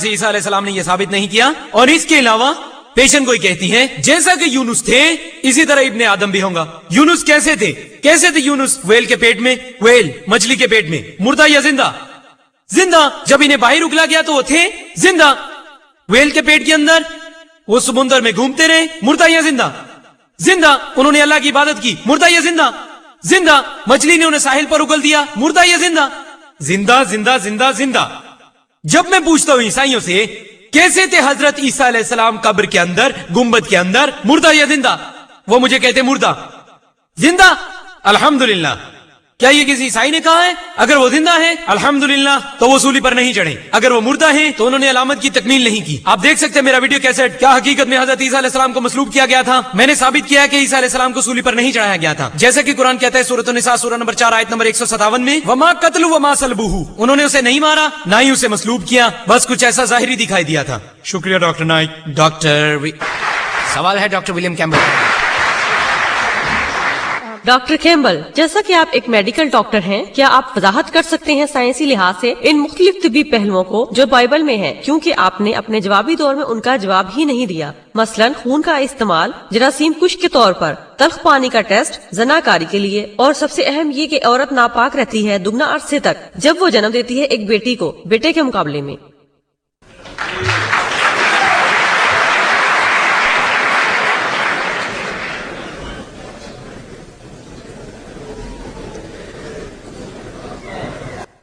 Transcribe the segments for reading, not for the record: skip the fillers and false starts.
से ईसा अलैहिस्सलाम ने यह साबित नहीं किया। और इसके अलावा पेशन गोई कहती है जैसा कि यूनुस थे इसी तरह इब्ने आदम भी होगा। यूनुस कैसे थे यूनुस? वेल के पेट में, वेल मछली के पेट में, मुर्दा या जिंदा? जिंदा। जब इन्हें बाहर उगला गया तो वो थे जिंदा। वेल के पेट के अंदर वो समुद्र में घूमते रहे, मुर्दा या जिंदा? जिंदा। उन्होंने अल्लाह की इबादत की, मुर्दा या जिंदा? जिंदा। मछली ने उन्हें साहिल पर उगल दिया, मुर्दा या जिंदा? जिंदा जिंदा जिंदा जिंदा। जब मैं पूछता हूं ईसाइयों से कैसे थे हजरत ईसा अलैहिस्सलाम कब्र के अंदर, गुंबद के अंदर, मुर्दा या जिंदा? वो मुझे कहते मुर्दा। जिंदा? अल्हम्दुलिल्लाह। क्या ये किसी ईसाई ने कहा है? अगर वो जिंदा है अल्हम्दुलिल्लाह तो वो सूली पर नहीं चढ़े। अगर वो मुर्दा है तो उन्होंने अलामत की तकमील नहीं की। आप देख सकते हैं मेरा वीडियो कैसेट। क्या हकीकत में हजरत ईसा अलैहिस्सलाम को मसलूब किया गया था? मैंने साबित किया कि ईसा अलैहिस्सलाम को सूली पर नहीं चढ़ाया गया था, जैसे कि कुरान कहता है सूरह निसा सूरह नंबर 4 आयत नंबर 157 में, वमा कत्लु वमा सलबुहु। उन्होंने उसे नहीं मारा, ना ही उसे मसलूब किया, बस कुछ ऐसा जाहिरी दिखाई दिया था। शुक्रिया डॉक्टर नाइक। सवाल है doctor William Campbell. Doctor Campbell, जैसा कि आप एक मेडिकल डॉक्टर हैं, क्या आप वजाहत कर सकते हैं साइंसी लिहाज से इन मुख्तलिफ तिब्बी पहलुओं को जो बाइबल में है, क्योंकि आपने अपने जवाबी दौर में उनका जवाब ही नहीं दिया। मसलन खून का इस्तेमाल जरासीम कुश के तौर पर, तल्ख पानी का टेस्ट जनाकारी के लिए, और सबसे अहम ये कि औरत नापाक रहती है दुगना अरसे तक जब वो जन्म देती है एक बेटी को बेटे के मुकाबले में।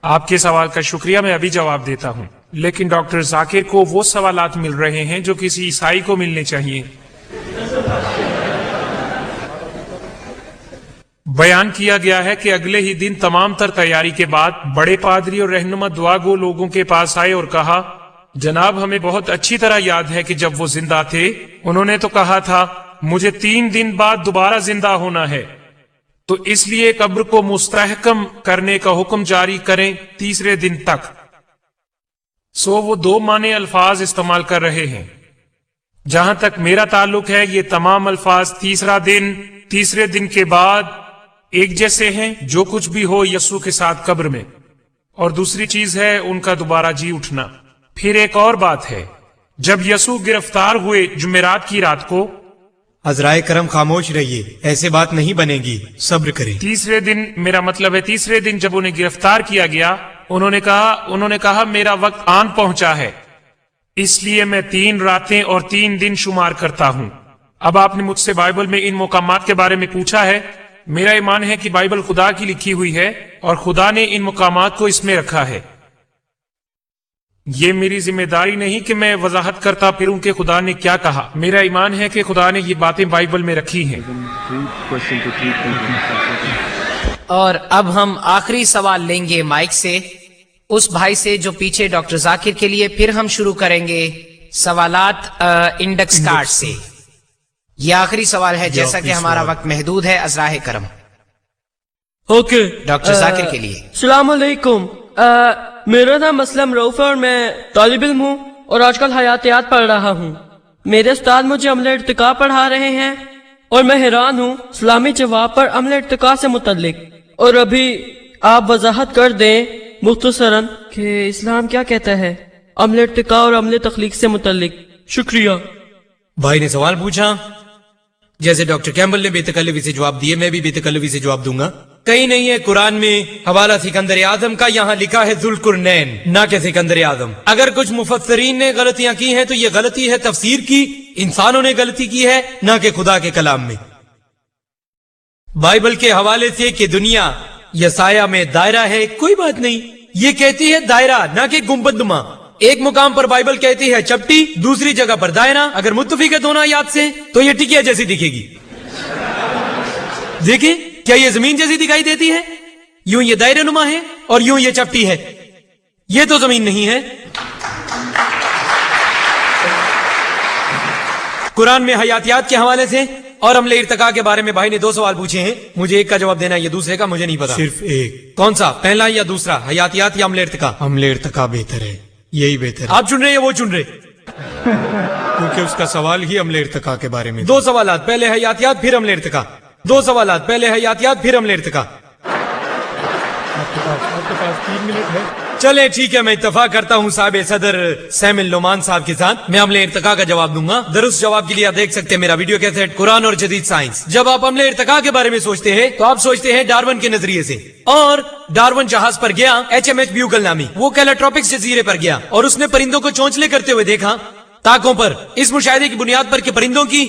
आपके सवाल का शुक्रिया, मैं अभी जवाब देता हूँ। लेकिन डॉक्टर जाकिर को वो सवालात मिल रहे हैं जो किसी ईसाई को मिलने चाहिए। बयान किया गया है कि अगले ही दिन तमाम तर तैयारी के बाद बड़े पादरी और रहनुमा दुआ गो लोगों के पास आए और कहा, जनाब हमें बहुत अच्छी तरह याद है कि जब वो जिंदा थे उन्होंने तो कहा था मुझे 3 दिन बाद दोबारा जिंदा होना है, तो इसलिए कब्र को मुस्तहकम करने का हुक्म जारी करें 3रे दिन तक। सो वो 2 माने अल्फाज इस्तेमाल कर रहे हैं। जहां तक मेरा ताल्लुक है ये तमाम अल्फाज 3रे दिन के बाद एक जैसे हैं, जो कुछ भी हो यस्सु के साथ कब्र में। और दूसरी चीज है उनका दोबारा जी उठना। फिर एक और बात है, जब यस्सु गिरफ्तार हुए जुमेरात की रात को, हजराए करम खामोश रहिए, ऐसे बात नहीं बनेगी, सब्र करें। 3रे दिन, मेरा मतलब है 3रे दिन जब उन्हें गिरफ्तार किया गया, उन्होंने कहा मेरा वक्त आन पहुंचा है, इसलिए मैं 3 रातें और 3 दिन शुमार करता हूं। अब आपने मुझसे बाइबल में इन मुकामात के बारे में पूछा है। मेरा ईमान है कि बाइबल खुदा की लिखी हुई है और खुदा ने इन मुकामात को इसमें रखा है। ये मेरी जिम्मेदारी नहीं कि मैं वजाहत करता फिरूं कि खुदा ने क्या कहा। मेरा ईमान है कि खुदा ने ये बातें बाइबल में रखी हैं। और अब हम आखिरी सवाल लेंगे माइक से, उस भाई से जो पीछे डॉक्टर जाकिर के लिए। फिर हम शुरू करेंगे सवालात इंडेक्स कार्ड से। ये आखिरी सवाल है, जैसा कि हमारा वक्त महदूद है। अज़राए करम। ओके डॉक्टर जाकिर के लिए। अस्सलाम वालेकुम। मेरा नाम असलम रऊफ है और मैं तालिब इल्म हूँ और आजकल हयातियात पढ़ रहा हूँ। मेरे उस्ताद मुझे अमले इर्तिका पढ़ा रहे हैं और मैं हैरान हूँ इस्लामी जवाब पर अमले इर्तिका से मुतल्लिक। और अभी आप वजाहत कर दें मुख्तसरन कि इस्लाम क्या कहता है अमले इर्तिका और अमले तख्लीक से मुतल्लिक। शुक्रिया। भाई ने सवाल पूछा, जैसे डॉक्टर कैम्बल ने बेतकल्लुफी से जवाब दिए, मैं भी बेतकल्लुफी से जवाब दूंगा। कहीं नहीं है कुरान में हवाला सिकंदर आजम का, यहाँ लिखा है जुल्कुरनैन, ना कि सिकंदर आजम। अगर कुछ मुफस्सरीन ने गलतियां की हैं तो ये गलती है तफसीर की, इंसानों ने गलती की है, ना कि खुदा के कलाम में। बाइबल के हवाले से कि दुनिया यसाया में दायरा है, कोई बात नहीं, ये कहती है दायरा, ना कि गुंबदनुमा। एक मुकाम पर बाइबल कहती है चपटी, दूसरी जगह पर दायरा। अगर मुत्तफिक है दोनों आयात से तो ये टिकिया जैसी दिखेगी। देखिए क्या ये जमीन जैसी दिखाई देती है? यूं ये दायरे नुमा है और यूं ये चपटी है। ये तो जमीन नहीं है। कुरान में हयातियात के हवाले से और अमले इर्तिका के बारे में भाई ने 2 सवाल पूछे हैं। मुझे एक का जवाब देना है, ये दूसरे का मुझे नहीं पता। सिर्फ एक। कौन सा, पहला या दूसरा, हयातियात या अमले इर्तिका? अमले इर्तिका बेहतर है, यही बेहतर है। आप चुन रहे हैं, वो चुन रहे क्योंकि उसका सवाल ही अमले इर्तिका के बारे में। 2 सवालात, पहले हयातियात फिर अमले इर्तिका। 2 सवालात, पहले हयातियात फिर अमले इर्तिका। आपके पास 3 मिनट है। चले ठीक है, मैं इत्तफाक करता हूँ साहब सदर सैमिल लोमान साहब के साथ। मैं अमले इर्तिका का जवाब दूंगा। दुरुस्त जवाब के लिए आप देख सकते हैं मेरा वीडियो कैसेट कुरान और जदीद साइंस। जब आप अमले इर्तिका के बारे में सोचते हैं तो आप सोचते हैं डार्विन के नजरिए से। और डार्विन जहाज पर गया HMS ब्यूगल नामी, वो कैलाट्रोपिक्स जजीरे पर गया और उसने परिंदों को चोंचले करते हुए देखा ताकों पर, इस मुशाहिदे की बुनियाद पर कि परिंदों की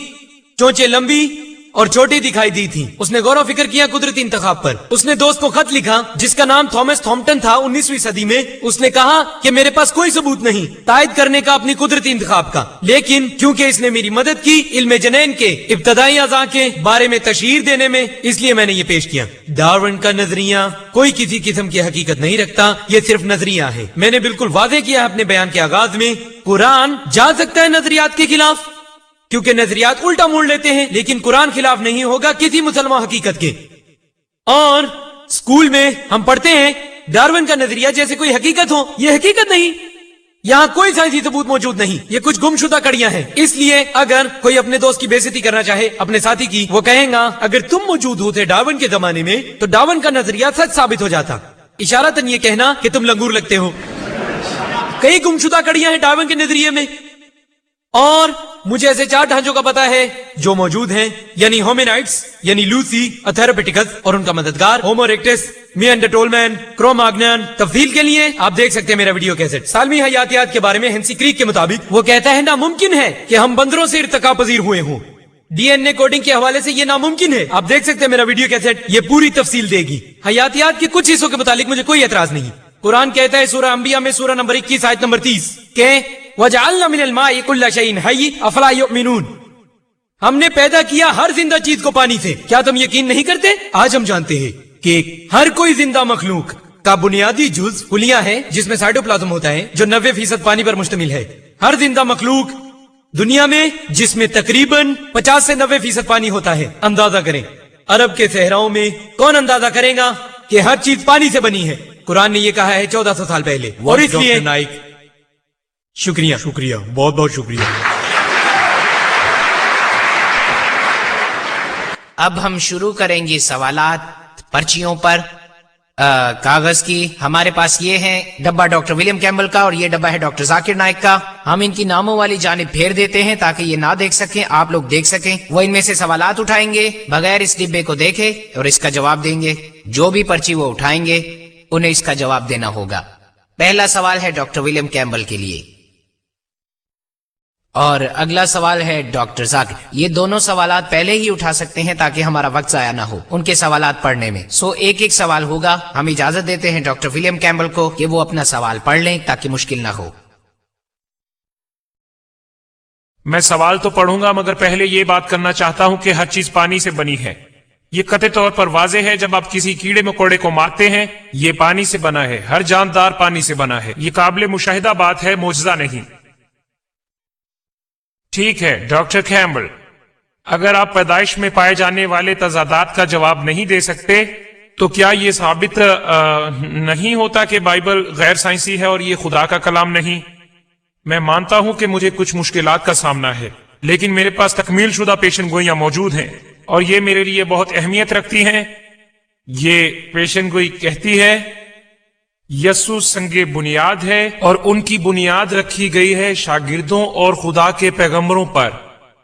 चोंचें लंबी और छोटी दिखाई दी थी। उसने गौर व फिक्र किया कुदरती इंतखाब पर। उसने दोस्त को खत लिखा जिसका नाम थॉमस थॉम्पटन था 19वीं सदी में। उसने कहा कि मेरे पास कोई सबूत नहीं तायद करने का अपनी कुदरती इंतखाब का, लेकिन क्योंकि इसने मेरी मदद की इल्म जनैन के इब्तदाई अज़ा के बारे में तशहीर देने में, इसलिए मैंने ये पेश किया। डार्विन का नजरिया कोई किसी किस्म की हकीकत नहीं रखता, ये सिर्फ नजरिया है। मैंने बिल्कुल वादे किया अपने बयान के आगाज में, कुरान जा सकता है नजरियात के खिलाफ क्योंकि नजरियात उल्टा मोड़ लेते हैं, लेकिन कुरान खिलाफ नहीं होगा किसी मुसलमान हकीकत के। और स्कूल में हम पढ़ते हैं डार्विन का नजरिया जैसे कोई हकीकत हो, ये हकीकत नहीं। यहाँ कोई साइंसी सबूत मौजूद नहीं, ये कुछ गुमशुदा कड़ियां हैं। इसलिए अगर कोई अपने दोस्त की बेइज्जती करना चाहे अपने साथी की, वो कहेगा अगर तुम मौजूद होते डार्विन के जमाने में तो डार्विन का नजरिया सच साबित हो जाता। इशारतन ये कहना कि तुम लंगूर लगते हो। कई गुमशुदा कड़ियां हैं डार्विन के नजरिए में। और मुझे ऐसे 4 ढांचों का पता है जो मौजूद हैं, यानी होमिनाइड्स यानी लूसी, अथेरोपिटिकस और उनका मददगार होमो इरेक्टस, निएंडरटॉलमैन, क्रो-मैग्नन। तफसील के लिए आप देख सकते हैं मेरा वीडियो कैसेट। सालमी हयातियात के बारे में हेंसी क्रीक के मुताबिक वो कहता है नामुमकिन है कि हम बंदरों से इर्तिका पजीर हुए हों। DNA कोडिंग के हवाले से ये नामुमकिन है। आप देख सकते हैं मेरा वीडियो कैसेट, ये पूरी तफसील देगी। हयातियात के कुछ हिस्सों के मुतालिक मुझे कोई एतराज नहीं। कुरान कहता है सूरह अंबिया में सूरह नंबर 21 आयत नंबर 30 के वजअलना मिनल माई कुल्ला शैइन हय्य अफला युमिनून, हमने पैदा किया हर जिंदा चीज को पानी से, क्या तुम यकीन नहीं करते? आज हम जानते हैं कि हर कोई जिंदा मखलूक का बुनियादी जुज फुलियां है जिसमें साइटोप्लाज्म होता है जो 90% पानी पर मुश्तमिल है। हर जिंदा मखलूक दुनिया में जिसमें तकरीबन 50 से 90% पानी होता है। अंदाजा करें अरब के सहराओं में कौन अंदाजा करेगा कि हर चीज पानी से बनी है? कुरान ने ये कहा है 1400 साल पहले। और इसलिए नाइक शुक्रिया बहुत बहुत शुक्रिया। अब हम शुरू करेंगे सवालात पर्चियों पर कागज की। हमारे पास ये है डब्बा डॉक्टर विलियम कैम्बल का और ये डब्बा है डॉक्टर जाकिर नाइक का। हम इनकी नामों वाली जानिब फेर देते हैं ताकि ये ना देख सकें, आप लोग देख सकें। वो इनमें से सवालात उठाएंगे, बगैर इस डिब्बे को देखे और इसका जवाब देंगे। जो भी पर्ची वो उठाएंगे उन्हें इसका जवाब देना होगा। पहला सवाल है डॉक्टर विलियम कैम्बल के लिए और अगला सवाल है डॉक्टर जाकिर। ये दोनों सवालात पहले ही उठा सकते हैं ताकि हमारा वक्त जाया ना हो उनके सवालात पढ़ने में। सो एक एक सवाल होगा। हम इजाजत देते हैं डॉक्टर विलियम कैम्बल को कि वो अपना सवाल पढ़ लें ताकि मुश्किल ना हो। मैं सवाल तो पढ़ूंगा मगर पहले ये बात करना चाहता हूं कि हर चीज पानी से बनी है। ये कतई तौर पर वाजे है। जब आप किसी कीड़े मकोड़े को मारते हैं ये पानी से बना है। हर जानदार पानी से बना है। ये काबिल मुशाहिदा बात है, मौजज़ा नहीं। ठीक है डॉक्टर कैम्बल, अगर आप पैदाइश में पाए जाने वाले तजादात का जवाब नहीं दे सकते तो क्या ये साबित नहीं होता कि बाइबल गैर साइंसी है और ये खुदा का कलाम नहीं? मैं मानता हूं कि मुझे कुछ मुश्किलात का सामना है, लेकिन मेरे पास तकमील शुदा पेशन गोइयां मौजूद हैं और ये मेरे लिए बहुत अहमियत रखती हैं। ये पेशन गोई कहती है यसु संगे बुनियाद है और उनकी बुनियाद रखी गई है शागिर्दों और खुदा के पैगंबरों पर,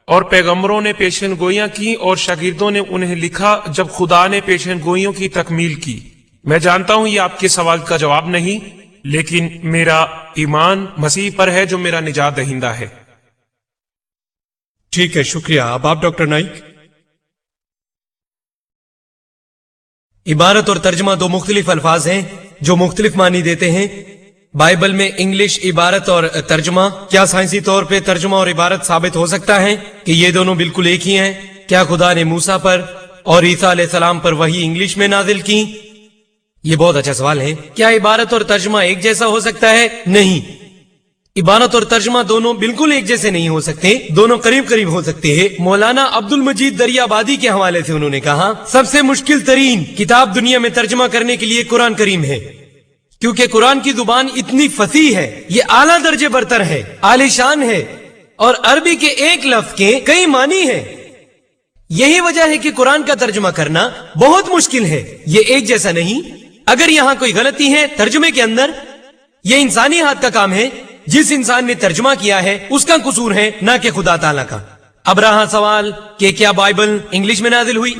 और पैगंबरों ने पेशन गोइयां की और शागिर्दों ने उन्हें लिखा जब खुदा ने पेशन गोइयों की तकमील की। मैं जानता हूं ये आपके सवाल का जवाब नहीं, लेकिन मेरा ईमान मसीह पर है जो मेरा निजात दहिंदा है। ठीक है, शुक्रिया। अब आप डॉक्टर नाइक। इबारत और तर्जमा दो मुख्तलिफ अल्फाज हैं जो मुख्तलिफ मानी देते हैं। बाइबल में इंग्लिश इबारत और तर्जमा, क्या साइंसी तौर पे तर्जमा और इबारत साबित हो सकता है कि ये दोनों बिल्कुल एक ही हैं? क्या खुदा ने मूसा पर और ईसा अलैहिस्सलाम पर वही इंग्लिश में नाजिल की? ये बहुत अच्छा सवाल है। क्या इबारत और तर्जमा एक जैसा हो सकता है? नहीं, इबारत और तर्जमा दोनों बिल्कुल एक जैसे नहीं हो सकते, दोनों करीब करीब हो सकते हैं। मौलाना अब्दुल मजीद दरियाबादी के हवाले से उन्होंने कहा सबसे मुश्किल तरीन किताब दुनिया में तर्जमा करने के लिए कुरान करीम है, क्योंकि कुरान की जुबान इतनी फसीह है, ये आला दर्जे बरतर है, आलिशान है और अरबी के एक लफ्ज के कई मानी है। यही वजह है कि कुरान का तर्जुमा करना बहुत मुश्किल है, ये एक जैसा नहीं। अगर यहाँ कोई गलती है तर्जुमे के अंदर یہ انسانی ہاتھ کا کام ہے. جس انسان نے ترجمہ کیا ہے اس کا قصور ہے، نہ کہ خدا تعالیٰ کا. اب رہا سوال کہ کیا بائبل انگلش میں نازل ہوئی؟